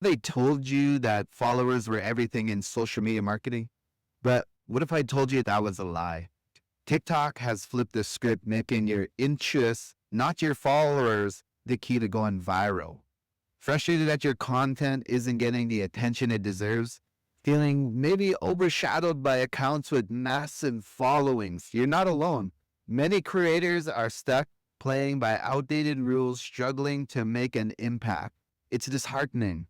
They told you that followers were everything in social media marketing, but what if I told you that was a lie? TikTok has flipped the script, making your interests, not your followers, the key to going viral. Frustrated that your content isn't getting the attention it deserves? Feeling maybe overshadowed by accounts with massive followings? You're not alone. Many creators are stuck playing by outdated rules, struggling to make an impact. It's disheartening,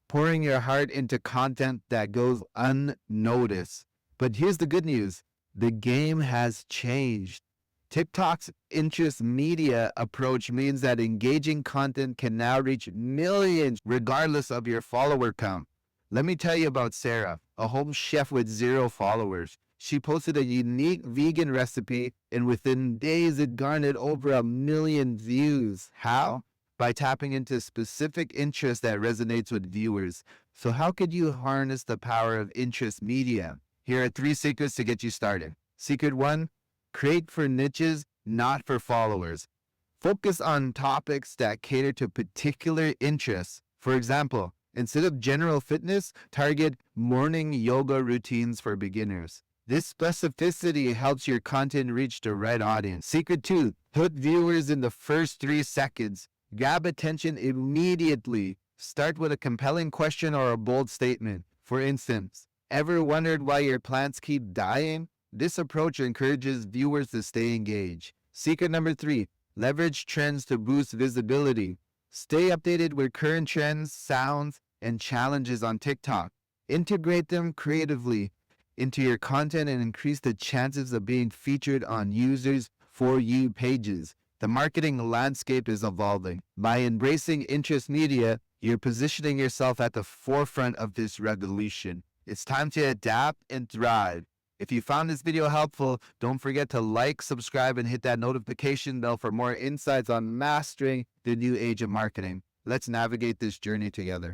pouring your heart into content that goes unnoticed. But here's the good news: the game has changed. TikTok's interest media approach means that engaging content can now reach millions regardless of your follower count. Let me tell you about Sarah, a home chef with 0 followers. She posted a unique vegan recipe, and within days it garnered over 1 million views. How? By tapping into specific interest that resonates with viewers. So how could you harness the power of interest media? Here are 3 secrets to get you started. Secret 1, create for niches, not for followers. Focus on topics that cater to particular interests. For example, instead of general fitness, target morning yoga routines for beginners. This specificity helps your content reach the right audience. Secret 2, hook viewers in the first 3 seconds. Grab attention immediately. Start with a compelling question or a bold statement. For instance, ever wondered why your plants keep dying? This approach encourages viewers to stay engaged. Secret number 3, leverage trends to boost visibility. Stay updated with current trends, sounds, and challenges on TikTok. Integrate them creatively into your content and increase the chances of being featured on users' For You pages. The marketing landscape is evolving. By embracing interest media, you're positioning yourself at the forefront of this revolution. It's time to adapt and thrive. If you found this video helpful, don't forget to like, subscribe, and hit that notification bell for more insights on mastering the new age of marketing. Let's navigate this journey together.